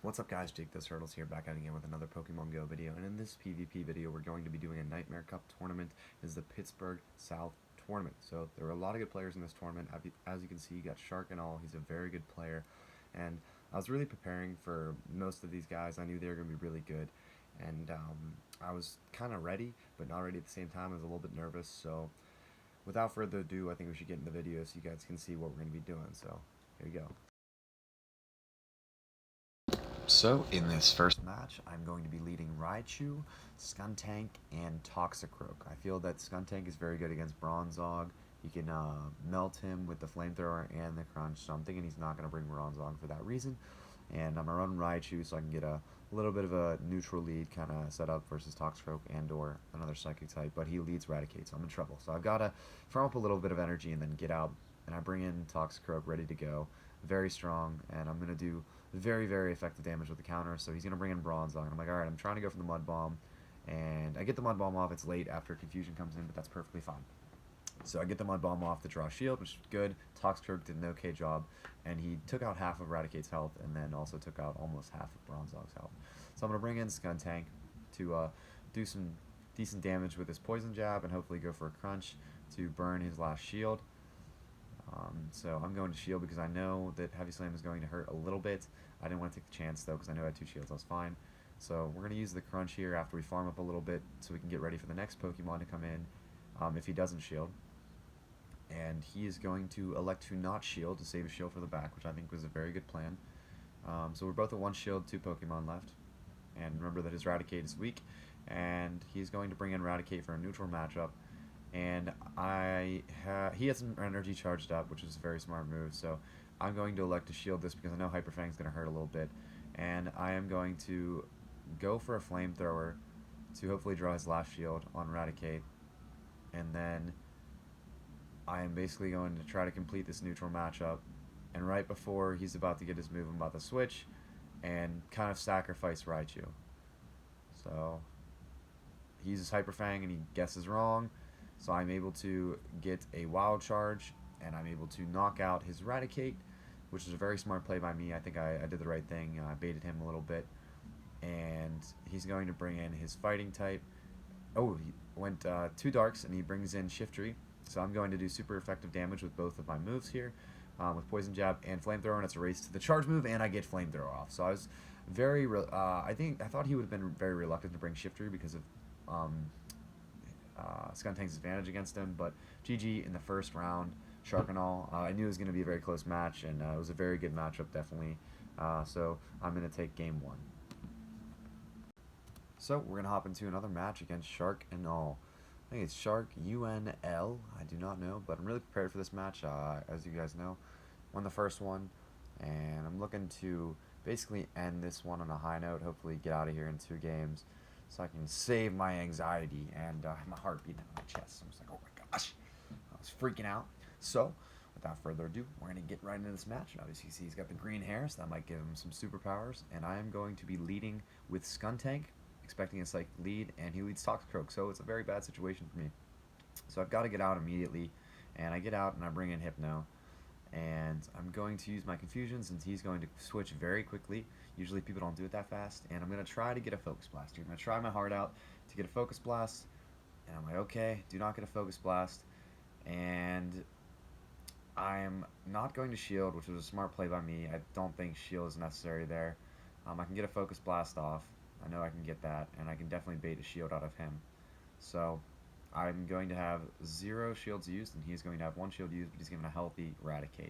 What's up guys, Pittbsurgh here back at it again with another Pokemon Go video, and in this PvP video we're going to be doing a Nightmare Cup tournament. This is the Pittsburgh South tournament. So there are a lot of good players in this tournament. As you can see, you got Shark and all. He's a very good player, and I was really preparing for most of these guys. I knew they were going to be really good, and I was kind of ready, but not ready at the same time. I was a little bit nervous, so without further ado, I think we should get in the video so you guys can see what we're going to be doing. So here we go. So, in this first match, I'm going to be leading Raichu, Skuntank, and Toxicroak. I feel that Skuntank is very good against Bronzong. You can melt him with the Flamethrower and the Crunch, so I'm thinking he's not going to bring Bronzong for that reason. And I'm going to run Raichu so I can get a little bit of a neutral lead kind of set up versus Toxicroak and or another Psychic type, but he leads Raticate, so I'm in trouble. So I've got to farm up a little bit of energy and then get out, and I bring in Toxicroak ready to go. Very strong, and I'm going to do very, very effective damage with the counter, so he's going to bring in Bronzong. And I'm like, alright, I'm trying to go for the Mud Bomb, and I get the Mud Bomb off. It's late after Confusion comes in, but that's perfectly fine. So I get the Mud Bomb off to draw Shield, which is good. Toxicroak did an okay job, and he took out half of Raticate's health, and then also took out almost half of Bronzong's health. So I'm going to bring in Skuntank to do some decent damage with his Poison Jab, and hopefully go for a Crunch to burn his last Shield. So I'm going to shield because I know that Heavy Slam is going to hurt a little bit. I didn't want to take the chance though because I know I had 2 shields. I was fine. So we're going to use the Crunch here after we farm up a little bit so we can get ready for the next Pokemon to come in if he doesn't shield. And he is going to elect to not shield to save a shield for the back, which I think was a very good plan. So we're both at 1 shield, 2 Pokemon left. And remember that his Raticate is weak, and he's going to bring in Raticate for a neutral matchup. And he has some energy charged up, which is a very smart move, so I'm going to elect to shield this because I know Hyper Fang is going to hurt a little bit, and I am going to go for a Flamethrower to hopefully draw his last shield on Raticate, and then I am basically going to try to complete this neutral matchup, and right before he's about to get his move, I'm about to switch and kind of sacrifice Raichu. So he uses Hyper Fang and he guesses wrong. So I'm able to get a Wild Charge, and I'm able to knock out his Raticate, which is a very smart play by me. I think I did the right thing. I baited him a little bit. And he's going to bring in his Fighting type. Oh, he went 2 Darks, and he brings in Shiftry. So I'm going to do super effective damage with both of my moves here, with Poison Jab and Flamethrower, and it's a race to the charge move, and I get Flamethrower off. So I was very, I thought he would have been very reluctant to bring Shiftry because of Skuntank's advantage against him, but GG in the first round, Shark and all. I knew it was going to be a very close match, and it was a very good matchup, definitely. So I'm going to take game 1. So we're going to hop into another match against Shark and all. I think it's Shark UNL. I do not know, but I'm really prepared for this match. As you guys know, won the first one, and I'm looking to basically end this one on a high note. Hopefully, get out of here in 2 games, so I can save my anxiety and my heart beating in my chest. I'm just like, oh my gosh, I was freaking out. So, without further ado, we're going to get right into this match. And obviously, you see he's got the green hair, so that might give him some superpowers. And I am going to be leading with Skuntank, expecting a Psychic lead, and he leads Toxicroak, so it's a very bad situation for me. So I've got to get out immediately, and I get out and I bring in Hypno. And I'm going to use my Confusion since he's going to switch very quickly. Usually people don't do it that fast. And I'm going to try to get a Focus Blast here. I'm going to try my heart out to get a Focus Blast. And I'm like, okay, do not get a Focus Blast. And I'm not going to Shield, which was a smart play by me. I don't think Shield is necessary there. I can get a Focus Blast off. I know I can get that. And I can definitely bait a Shield out of him. So I'm going to have 0 shields used, and he's going to have 1 shield used, but he's given a healthy Raticate.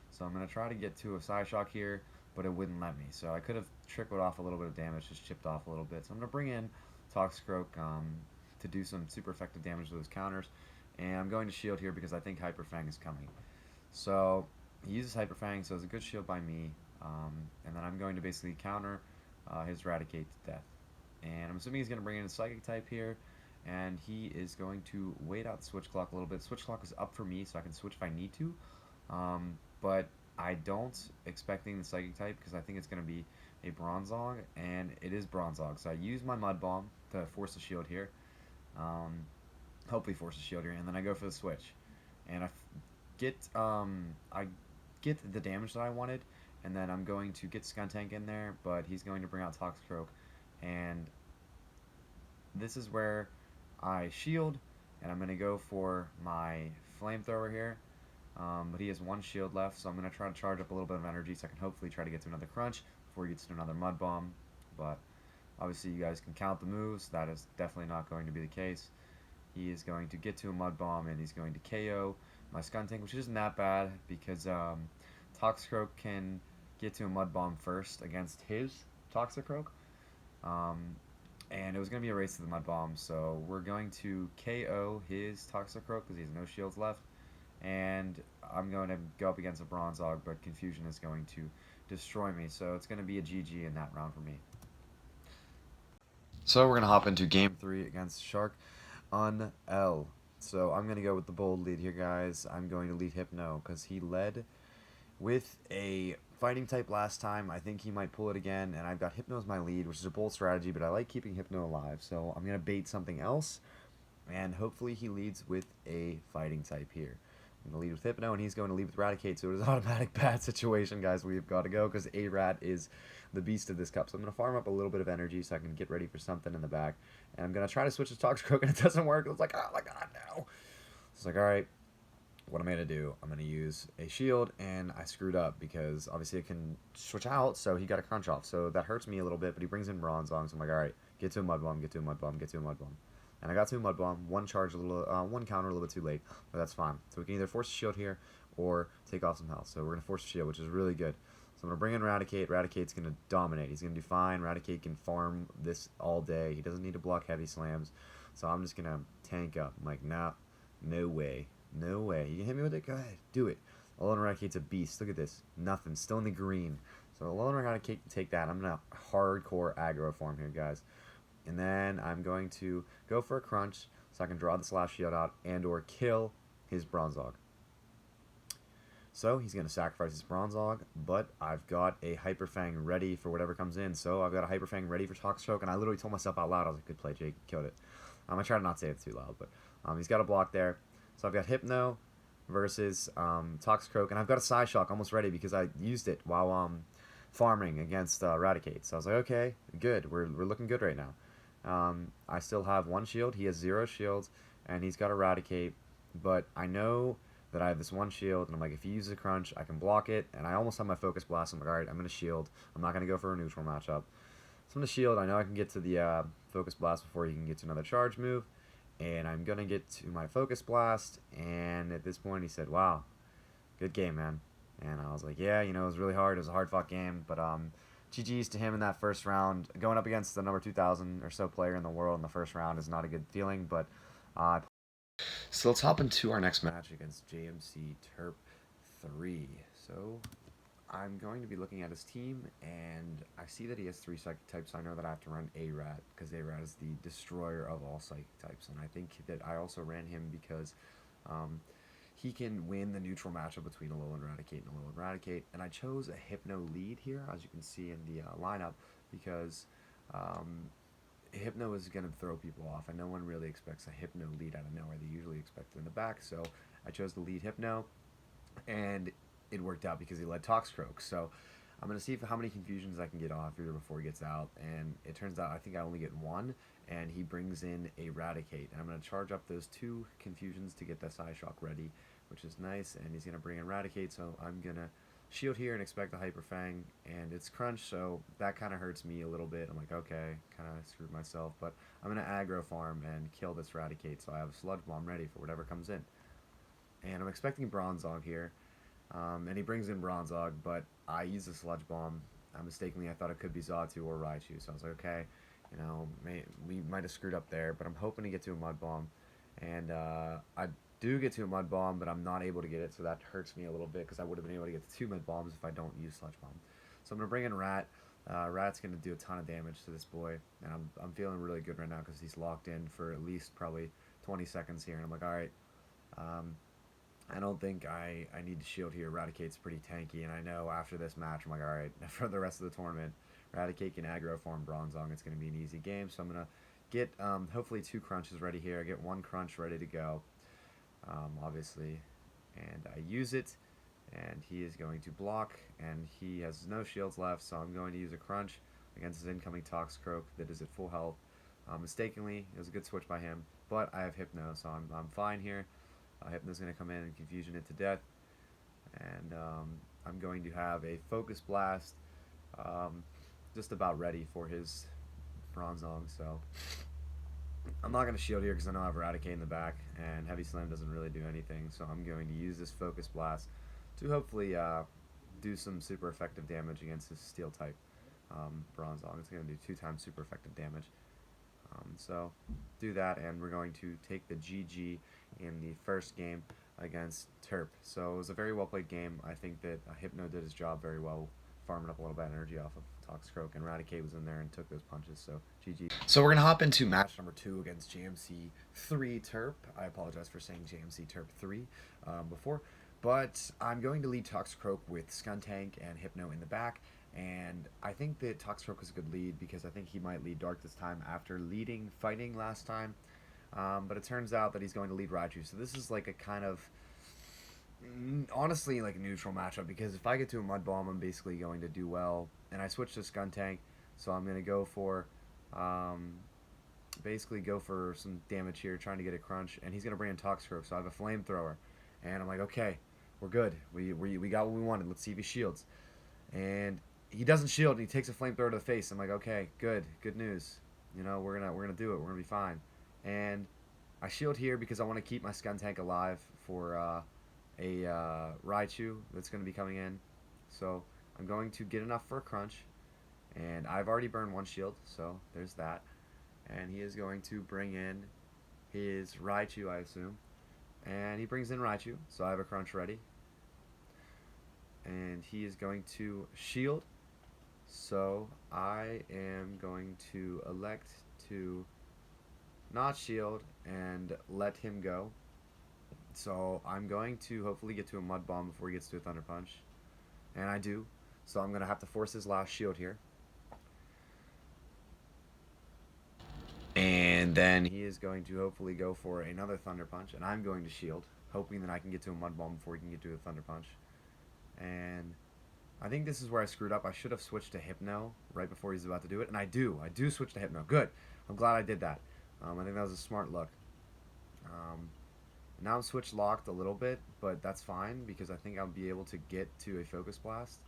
So I'm going to try to get to a Psyshock here, but it wouldn't let me. So I could have trickled off a little bit of damage, just chipped off a little bit. So I'm going to bring in Toxicroak to do some super effective damage to those counters. And I'm going to shield here because I think Hyper Fang is coming. So he uses Hyper Fang, so it's a good shield by me. And then I'm going to basically counter his Raticate to death. And I'm assuming he's going to bring in a Psychic type here. And he is going to wait out the switch clock a little bit. Switch clock is up for me, so I can switch if I need to. But I don't expecting the Psychic type because I think it's going to be a Bronzong, and it is Bronzong. So I use my Mud Bomb to force a shield here. Hopefully force a shield here, and then I go for the switch. And I get the damage that I wanted, and then I'm going to get Skuntank in there, but he's going to bring out Toxicroak, and this is where I shield, and I'm going to go for my flamethrower here. But he has one shield left, so I'm going to try to charge up a little bit of energy so I can hopefully try to get to another crunch before he gets to another mud bomb. But obviously you guys can count the moves. That is definitely not going to be the case. He is going to get to a mud bomb, and he's going to KO my Skuntank, which isn't that bad because Toxicroak can get to a mud bomb first against his Toxicroak. Um, and it was going to be a race to the mud bomb, so we're going to KO his Toxicroak because he has no shields left. And I'm going to go up against a Bronzong, but Confusion is going to destroy me, so it's going to be a GG in that round for me. So we're going to hop into Game 3 against Shark on L. So I'm going to go with the bold lead here, guys. I'm going to lead Hypno because he led with a fighting type last time. I think he might pull it again, and I've got Hypno as my lead, which is a bold strategy, but I like keeping Hypno alive, so I'm going to bait something else, and hopefully he leads with a fighting type here. I'm going to lead with Hypno, and he's going to lead with Raticate, so it is an automatic bad situation, guys. We've got to go, because A-Rat is the beast of this cup. So I'm going to farm up a little bit of energy so I can get ready for something in the back. And I'm going to try to switch to Toxicroak, and it doesn't work. It's like, oh my god, no. It's like, alright, what am I going to do? I'm going to use a shield, and I screwed up, because obviously it can switch out, so he got a crunch off. So that hurts me a little bit, but he brings in Bronzong, so I'm like, alright, get to a Mud Bomb, get to a Mud Bomb, get to a Mud Bomb. And I got to a Mud Bomb, one charge, one counter a little bit too late, but that's fine. So we can either force a shield here or take off some health. So we're going to force a shield, which is really good. So I'm going to bring in Raticate. Raticate's going to dominate. He's going to do fine. Raticate can farm this all day. He doesn't need to block heavy slams. So I'm just going to tank up. I'm like, nah, no way. No way. You can hit me with it? Go ahead. Do it. Alolan Raticate's a beast. Look at this. Nothing. Still in the green. So Alolan Raticate can take that. I'm going to hardcore aggro form here, guys. And then I'm going to go for a crunch so I can draw the Slash Shield out and or kill his Bronzong. So he's going to sacrifice his Bronzong, but I've got a Hyper Fang ready for whatever comes in. So I've got a Hyper Fang ready for Toxicroak, and I literally told myself out loud, I was like, good play, Jake, killed it. I try to not say it too loud, but he's got a block there. So I've got Hypno versus Toxicroak, and I've got a Psyshock almost ready because I used it while farming against Raticate. So I was like, okay, good, we're looking good right now. I still have one shield. He has 0 shields, and he's got Eradicate. But I know that I have this one shield, and I'm like, if he uses a crunch, I can block it. And I almost have my Focus Blast. I'm like, all right, I'm going to shield. I'm not going to go for a neutral matchup. So I'm going to shield. I know I can get to the Focus Blast before he can get to another charge move. And I'm going to get to my Focus Blast. And at this point, he said, wow, good game, man. And I was like, yeah, you know, it was really hard. It was a hard-fought game. But GG's to him in that first round. Going up against the number 2,000 or so player in the world in the first round is not a good feeling, but so let's hop into our next match against JMC Terp 3. So I'm going to be looking at his team, and I see that he has 3 psychic types, so I know that I have to run A-Rat, because A-Rat is the destroyer of all psychic types, and I think that I also ran him because he can win the neutral matchup between Alolan Raticate and Alolan Raticate. And I chose a Hypno lead here, as you can see in the lineup, because Hypno is going to throw people off, and no one really expects a Hypno lead out of nowhere. They usually expect it in the back, so I chose the lead Hypno, and it worked out because he led Toxicroak. So I'm going to see how many confusions I can get off here before he gets out, and it turns out I think I only get 1, and he brings in a Raticate, and I'm going to charge up those 2 confusions to get the Psyshock ready, which is nice, and he's going to bring in Raticate, so I'm going to shield here and expect a Hyper Fang, and it's crunch, so that kind of hurts me a little bit. I'm like, okay, kind of screwed myself, but I'm going to aggro farm and kill this Raticate, so I have a Sludge Bomb ready for whatever comes in. And I'm expecting Bronzong here, and he brings in Bronzong, but I use the Sludge Bomb. Mistakenly, I thought it could be Xatu or Raichu, so I was like, okay, you know, we might have screwed up there, but I'm hoping to get to a Mud Bomb, and I do get to a Mud Bomb, but I'm not able to get it, so that hurts me a little bit, because I would have been able to get the 2 Mud Bombs if I don't use Sludge Bomb. So I'm going to bring in Rat. Rat's going to do a ton of damage to this boy, and I'm feeling really good right now, because he's locked in for at least probably 20 seconds here, and I'm like, alright, I don't think I need to shield here. Raticate's pretty tanky, and I know after this match, I'm like, alright, for the rest of the tournament, Raticate can aggro form Bronzong. It's going to be an easy game, so I'm going to get hopefully 2 crunches ready here. I get 1 crunch ready to go. Obviously, and I use it, and he is going to block, and he has no shields left, so I'm going to use a crunch against his incoming Toxicroak that is at full health. Mistakenly, it was a good switch by him, but I have Hypno, so I'm fine here. Hypno's going to come in and confusion it to death, and I'm going to have a Focus Blast just about ready for his Bronzong, so I'm not going to shield here because I know I have Eradicate in the back, and Heavy Slam doesn't really do anything, so I'm going to use this Focus Blast to hopefully do some super effective damage against his Steel type Bronzong. It's going to do 2 times super effective damage. So do that, and we're going to take the GG in the first game against Terp. So it was a very well played game. I think that Hypno did his job very well, farming up a little bit of energy off of Toxicroak, and Eradicate was in there and took those punches, so GG. So we're going to hop into match number 2 against JMC 3 Terp. I apologize for saying JMC Terp 3 before, but I'm going to lead Toxicroak with Skuntank and Hypno in the back. And I think that Toxicroak is a good lead because I think he might lead Dark this time after leading Fighting last time. But it turns out that he's going to lead Raichu. So this is like a kind of, honestly, like a neutral matchup, because if I get to a Mud Bomb, I'm basically going to do well. And I switched to Skuntank, so I'm going to go for, basically go for some damage here, trying to get a crunch. And he's going to bring in Toxicroak, so I have a Flamethrower. And I'm like, okay, we're good. We got what we wanted. Let's see if he shields. And he doesn't shield, and he takes a Flamethrower to the face. I'm like, okay, good news. You know, we're gonna do it. We're gonna be fine. And I shield here because I want to keep my Skuntank alive for a Raichu that's gonna be coming in. So I'm going to get enough for a crunch, and I've already burned 1 shield, so there's that. And he is going to bring in his Raichu, I assume, and he brings in Raichu, so I have a crunch ready. And he is going to shield. So I am going to elect to not shield and let him go. So I'm going to hopefully get to a Mud Bomb before he gets to a Thunder Punch. And I do. So I'm going to have to force his last shield here. And then he is going to hopefully go for another Thunder Punch. And I'm going to shield, hoping that I can get to a Mud Bomb before he can get to a Thunder Punch. And I think this is where I screwed up. I should have switched to Hypno right before he's about to do it. And I do switch to Hypno. Good. I'm glad I did that. I think that was a smart look. Now I'm switch locked a little bit, but that's fine because I think I'll be able to get to a Focus Blast.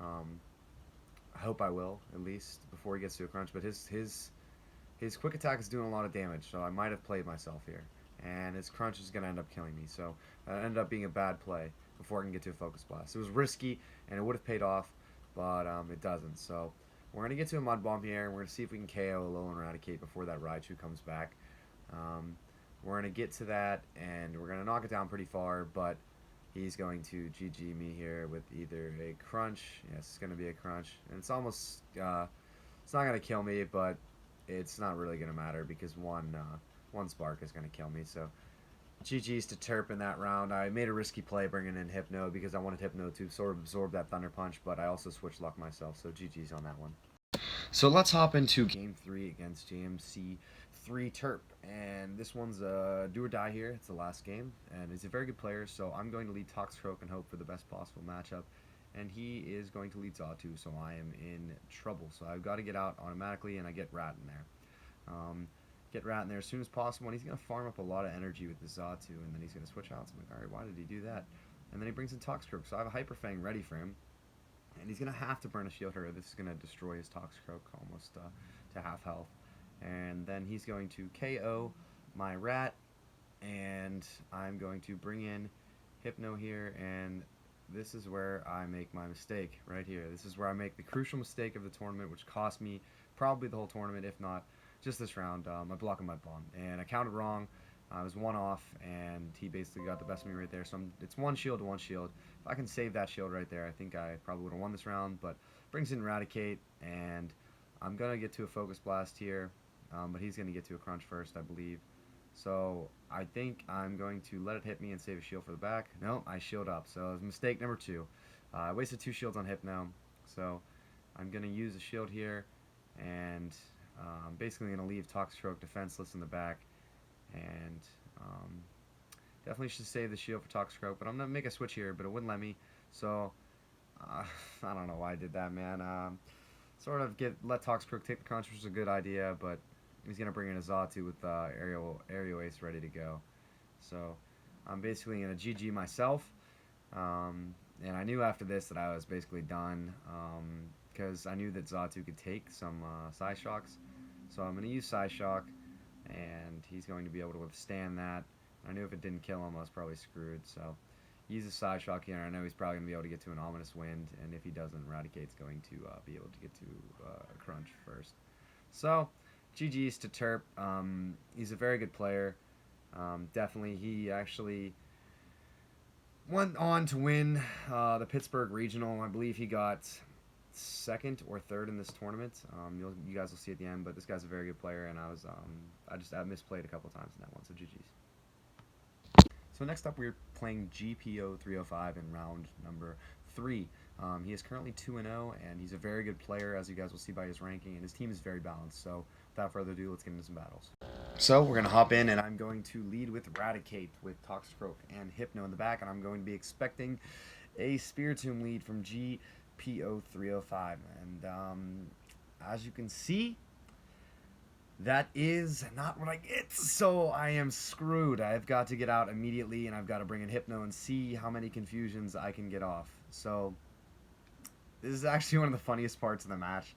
I hope I will, at least, before he gets to a crunch. But his quick attack is doing a lot of damage, so I might have played myself here. And his crunch is going to end up killing me, so that ended up being a bad play before I can get to a Focus Blast. It was risky, and it would have paid off, but it doesn't. So we're going to get to a Mud Bomb here, and we're going to see if we can KO Alolan Eradicate before that Raichu comes back. We're going to get to that, and we're going to knock it down pretty far, but he's going to GG me here with either a crunch. Yes, it's going to be a crunch, and it's almost, it's not going to kill me, but it's not really going to matter because one Spark is going to kill me. So GG's to Terp in that round. I made a risky play bringing in Hypno because I wanted Hypno to sort of absorb that Thunder Punch, but I also switched luck myself, so GG's on that one. So let's hop into Game 3 against JMC 3 Terp, and this one's a do or die here. It's the last game, and he's a very good player, so I'm going to lead Toxicroak and hope for the best possible matchup, and he is going to lead Xatu, so I am in trouble. So I've got to get out automatically, and I get Rat in there. Get Rat in there as soon as possible, and he's going to farm up a lot of energy with the Xatu, and then he's going to switch out. So I'm like, alright, why did he do that? And then he brings in Toxicroak, so I have a Hyper Fang ready for him. And he's going to have to burn a Shield Hurler. This is going to destroy his Toxicroak almost to half health. And then he's going to KO my Rat, and I'm going to bring in Hypno here, and this is where I make my mistake, right here. This is where I make the crucial mistake of the tournament, which cost me probably the whole tournament, if not just this round. I block a Mud Bomb, and I counted wrong. I was one off, and he basically got the best of me right there. So it's 1 shield to 1 shield. If I can save that shield right there, I think I probably would have won this round. But brings in Eradicate, and I'm going to get to a Focus Blast here. But he's going to get to a crunch first, I believe. So I think I'm going to let it hit me and save a shield for the back. No, I shield up. So it was mistake number 2. I wasted 2 shields on Hypno. So I'm going to use a shield here, and I'm basically going to leave Toxicroak defenseless in the back. And Definitely should save the shield for Toxicroak, but I'm going to make a switch here, but it wouldn't let me. So, I don't know why I did that, man. Sort of let Toxicroak take the crunch, which is a good idea, but he's going to bring in a Xatu with Aerial Ace ready to go. So, I'm basically going to GG myself. And I knew after this that I was basically done, because I knew that Xatu could take some Psyshocks. So I'm going to use Psyshock, and he's going to be able to withstand that. I knew if it didn't kill him, I was probably screwed. So use a Psyshock here. I know he's probably going to be able to get to an Ominous Wind, and if he doesn't, Eradicate's going to be able to get to Crunch first. So GG's to Terp. He's a very good player. Definitely, he actually went on to win the Pittsburgh Regional. I believe he got second or third in this tournament. You guys will see at the end, but this guy's a very good player, and I misplayed a couple times in that one, so GG's. So next up, we're playing GPO 305 in round number 3. He is currently 2-0, and he's a very good player, as you guys will see by his ranking, and his team is very balanced. So without further ado, let's get into some battles. So we're going to hop in, and I'm going to lead with Eradicate with Toxicroak and Hypno in the back, and I'm going to be expecting a Spiritomb lead from GPO 305. And as you can see, that is not what I get, so I am screwed. I've got to get out immediately, and I've got to bring in Hypno and see how many confusions I can get off. So this is actually one of the funniest parts of the match.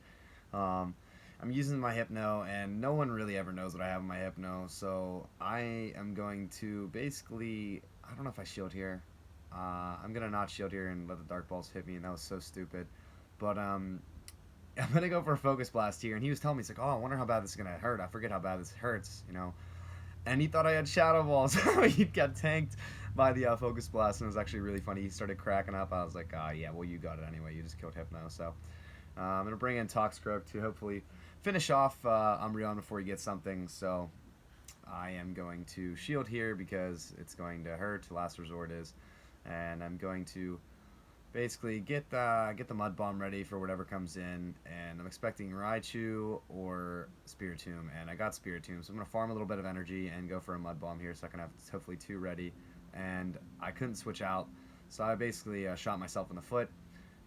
I'm using my Hypno, and no one really ever knows what I have in my Hypno, so I am going to basically... I don't know if I shield here. I'm going to not shield here and let the Dark Balls hit me, and that was so stupid. But, I'm going to go for a Focus Blast here, and he was telling me, he's like, oh, I wonder how bad this is going to hurt. I forget how bad this hurts, you know. And he thought I had Shadow Balls, so he got tanked by the Focus Blast, and it was actually really funny. He started cracking up. I was like, yeah, well, you got it anyway. You just killed Hypno, so... I'm going to bring in Toxicroak to hopefully finish off Umbreon before he gets something, so I am going to shield here because it's going to hurt, Last Resort is, and I'm going to basically get the Mud Bomb ready for whatever comes in, and I'm expecting Raichu or Spiritomb, and I got Spiritomb, so I'm going to farm a little bit of energy and go for a Mud Bomb here so I can have hopefully 2 ready, and I couldn't switch out, so I basically shot myself in the foot.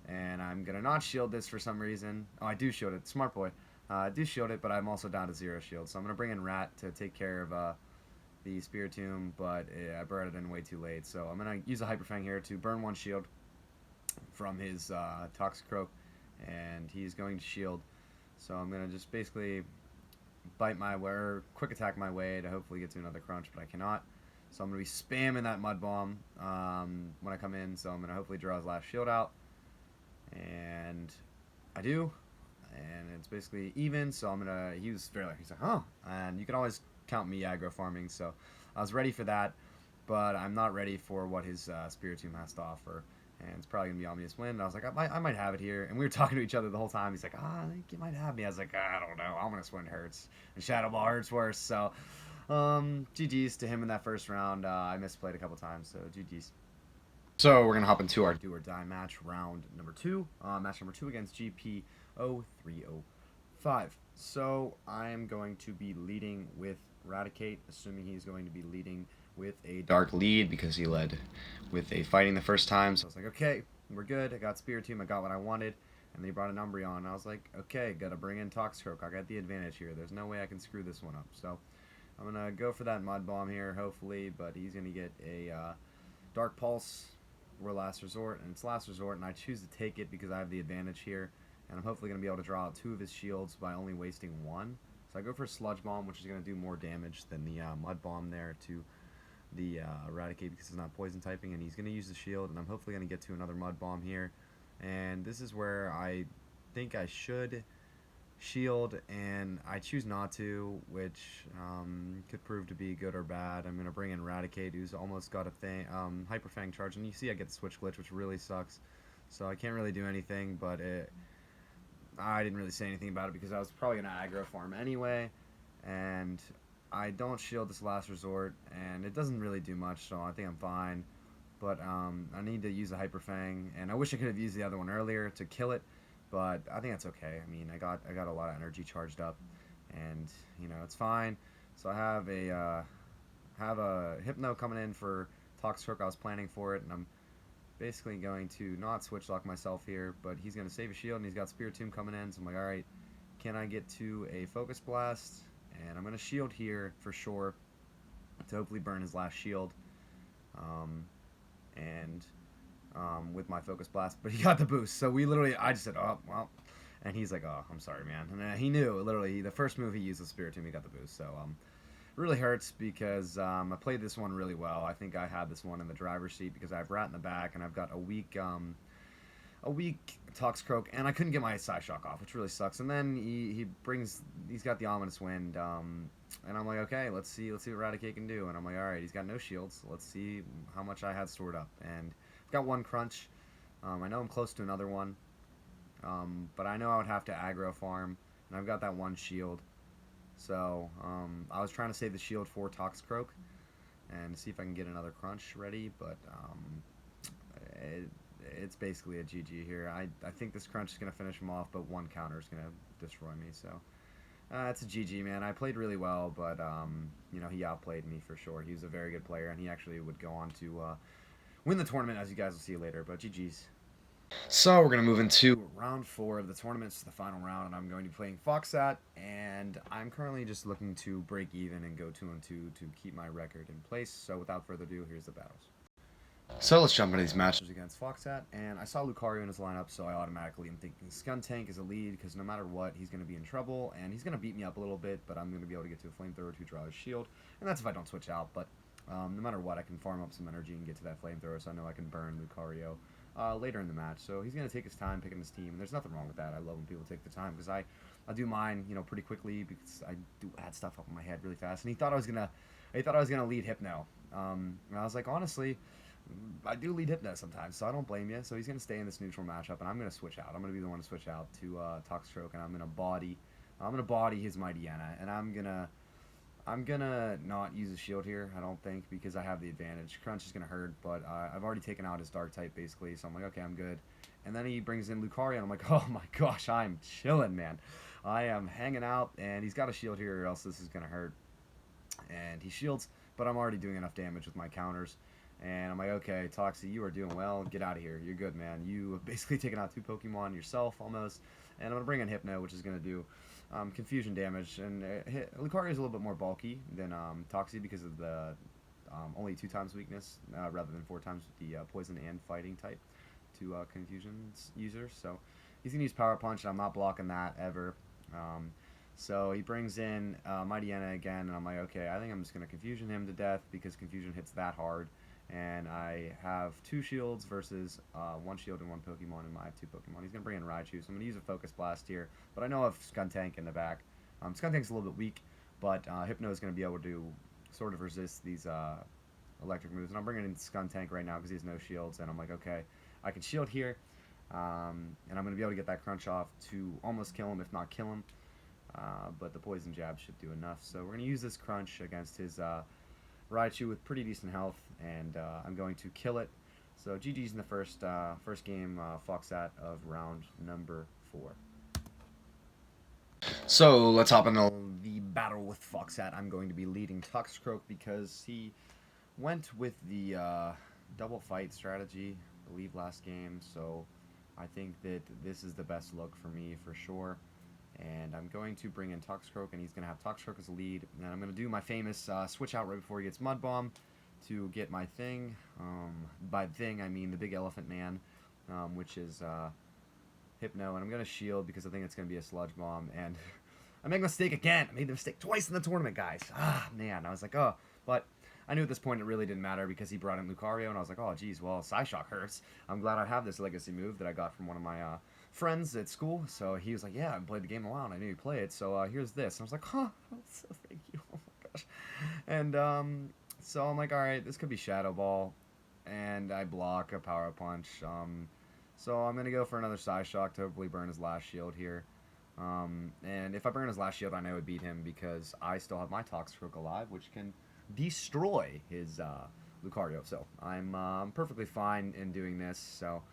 And I'm going to not shield this for some reason. Oh, I do shield it. Smart boy. I do shield it, but I'm also down to 0 shield. So I'm going to bring in Rat to take care of the Spiritomb, but I brought it in way too late. So I'm going to use a Hyper Fang here to burn 1 shield from his Toxicroak, and he's going to shield. So I'm going to just basically quick attack my way to hopefully get to another Crunch, but I cannot. So I'm going to be spamming that Mud Bomb when I come in. So I'm going to hopefully draw his last shield out. And I do, and it's basically even, so I'm gonna, he's like, huh, and you can always count me aggro farming, so I was ready for that, but I'm not ready for what his Spiritomb has to offer, and it's probably gonna be Omnious Wind, and I was like, I might have it here, and we were talking to each other the whole time. He's like, I think you might have me. I was like, I don't know, Omnious Wind hurts, and Shadow Ball hurts worse, so GG's to him in that first round. I misplayed a couple times, so GG's. So we're going to hop into our do or die match, round number 2. Match number 2 against GPO 305. So I am going to be leading with Eradicate, assuming he's going to be leading with a Dark lead because he led with a Fighting the first time. So I was like, okay, we're good. I got Spiritomb. I got what I wanted. And they brought an Umbreon. I was like, okay, got to bring in Toxicroak. I got the advantage here. There's no way I can screw this one up. So I'm going to go for that Mud Bomb here, hopefully. But he's going to get a Dark Pulse or Last Resort, and it's Last Resort, and I choose to take it because I have the advantage here, and I'm hopefully going to be able to draw out 2 of his shields by only wasting 1. So I go for Sludge Bomb, which is going to do more damage than the Mud Bomb there to the Eradicate because it's not poison typing, and he's going to use the shield, and I'm hopefully going to get to another Mud Bomb here, and this is where I think I should shield, and I choose not to, which could prove to be good or bad. I'm going to bring in Eradicate, who's almost got a Hyper Fang charge, and you see I get the switch glitch, which really sucks, so I can't really do anything, but I didn't really say anything about it because I was probably going to aggro farm anyway, and I don't shield this Last Resort, and it doesn't really do much, so I think I'm fine, but I need to use a Hyper Fang, and I wish I could have used the other one earlier to kill it, but I think that's okay. I mean, I got a lot of energy charged up, and you know, it's fine. So I have a have a Hypno coming in for Toxicroak. I was planning for it, and I'm basically going to not switch lock myself here, but he's going to save a shield, and he's got Spiritomb coming in, so I'm like, alright, can I get to a Focus Blast? And I'm going to shield here for sure to hopefully burn his last shield. With my Focus Blast, but he got the boost, so I just said, oh, well, and he's like, oh, I'm sorry, man, and he knew, literally, the first move he used was Spiritomb, he got the boost, so, really hurts because I played this one really well. I think I had this one in the driver's seat because I have Rat in the back, and I've got a weak Toxicroak, and I couldn't get my Psyshock off, which really sucks. And then he's got the Ominous Wind, and I'm like, okay, let's see what Raticate can do. And I'm like, all right, he's got no shields. Let's see how much I had stored up. And I've got one Crunch. I know I'm close to another one, but I know I would have to aggro farm, and I've got that one shield. So I was trying to save the shield for Toxicroak and see if I can get another Crunch ready, but it's basically a GG here. I think this Crunch is going to finish him off, but one counter is going to destroy me. So it's a GG, man. I played really well, but he outplayed me for sure. He was a very good player, and he actually would go on to win the tournament, as you guys will see later. But GG's. So we're going to move into round 4 of the tournament. It's the final round, and I'm going to be playing Foxat, and I'm currently just looking to break even and go 2-2 to keep my record in place. So without further ado, here's the battles. So let's jump into these matches against Foxat, and I saw Lucario in his lineup, so I automatically am thinking Skuntank is a lead, because no matter what, he's going to be in trouble, and he's going to beat me up a little bit, but I'm going to be able to get to a Flamethrower to draw his shield, and that's if I don't switch out, but no matter what, I can farm up some energy and get to that Flamethrower, so I know I can burn Lucario later in the match. So he's going to take his time picking his team, and there's nothing wrong with that. I love when people take the time, because I do mine, pretty quickly, because I do add stuff up in my head really fast, and he thought I was going to lead Hypno, and I was like, honestly, I do lead Hypno sometimes, so I don't blame you. So he's going to stay in this neutral matchup, and I'm going to switch out. I'm going to be the one to switch out to Toxicroak, and I'm going to body his Mightyena, and I'm gonna not use a shield here, I don't think, because I have the advantage. Crunch is gonna hurt, but I've already taken out his Dark type basically, so I'm like, okay, I'm good. And then he brings in Lucario, and I'm like, oh my gosh, I'm chilling, man. I am hanging out, and he's got a shield here, or else this is gonna hurt. And he shields, but I'm already doing enough damage with my counters. And I'm like, okay, Toxie, you are doing well. Get out of here. You're good, man. You have basically taken out 2 Pokemon yourself, almost. And I'm going to bring in Hypno, which is going to do confusion damage. And Lucario is a little bit more bulky than Toxie because of the only 2 times weakness, rather than 4 times with the poison and fighting type to confusion users. So he's going to use Power Punch, and I'm not blocking that ever. So he brings in Mightyena again, and I'm like, okay, I think I'm just going to confusion him to death because confusion hits that hard. And I have 2 shields versus 1 shield and 1 Pokemon, and I have 2 Pokemon. He's going to bring in Raichu, so I'm going to use a Focus Blast here. But I know I have Skuntank in the back. Skuntank's a little bit weak, but Hypno is going to be able to sort of resist these electric moves. And I'm bringing in Skuntank right now because he has no shields, and I'm like, okay, I can shield here, and I'm going to be able to get that Crunch off to almost kill him, if not kill him. But the Poison Jab should do enough. So we're going to use this Crunch against his Raichu with pretty decent health, and I'm going to kill it. So GG's in the first game, Foxat of round number 4. So let's hop into the battle with Foxat. I'm going to be leading Toxicroak because he went with the double fight strategy, I believe, last game. So I think that this is the best look for me for sure. And I'm going to bring in Toxicroak, and he's going to have Toxicroak as a lead. And I'm going to do my famous switch out right before he gets Mud Bomb to get my thing. By thing, I mean the big elephant man, which is Hypno. And I'm going to shield because I think it's going to be a Sludge Bomb. And I make a mistake again. I made the mistake twice in the tournament, guys. Ah, man. I was like, oh. But I knew at this point it really didn't matter because he brought in Lucario, and I was like, oh, geez, well, Psyshock hurts. I'm glad I have this legacy move that I got from one of my friends at school. So he was like, yeah, I played the game a while, and I knew you play it, so here's this. And I was like, huh, so thank you. Oh my gosh. And so I'm like, all right, this could be Shadow Ball, and I block a Power Punch. So I'm going to go for another Psyshock to hopefully burn his last shield here. And if I burn his last shield, I know I would beat him because I still have my Toxicroak alive, which can destroy his Lucario. So I'm perfectly fine in doing this. So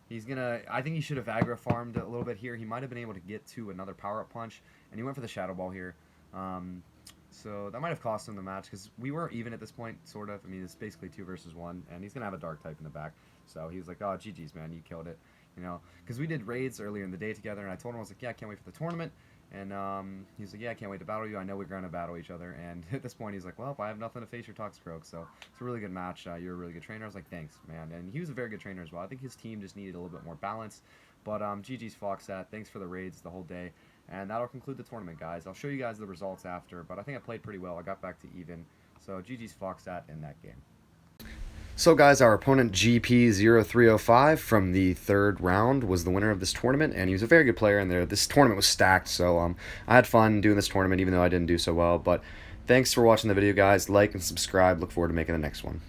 he's gonna. I think he should have aggro farmed a little bit here. He might have been able to get to another power up punch, and he went for the Shadow Ball here. So that might have cost him the match because we were even at this point, sort of. I mean, it's basically 2 versus 1, and he's gonna have a dark type in the back. So he was like, "Oh, GG's, man, you killed it," you know. Because we did raids earlier in the day together, and I told him I was like, "Yeah, I can't wait for the tournament." And he's like, "Yeah, I can't wait to battle you. I know we're gonna battle each other." And at this point, he's like, "Well, I have nothing to face your Toxicroak, so it's a really good match. You're a really good trainer." I was like, "Thanks, man." And he was a very good trainer as well. I think his team just needed a little bit more balance. But GG's Foxat. Thanks for the raids the whole day. And that'll conclude the tournament, guys. I'll show you guys the results after, but I think I played pretty well. I got back to even. So GG's Foxat in that game. So guys, our opponent GP0305 from the 3rd round was the winner of this tournament, and he was a very good player in there. This tournament was stacked, so I had fun doing this tournament even though I didn't do so well. But thanks for watching the video, guys. Like and subscribe. Look forward to making the next one.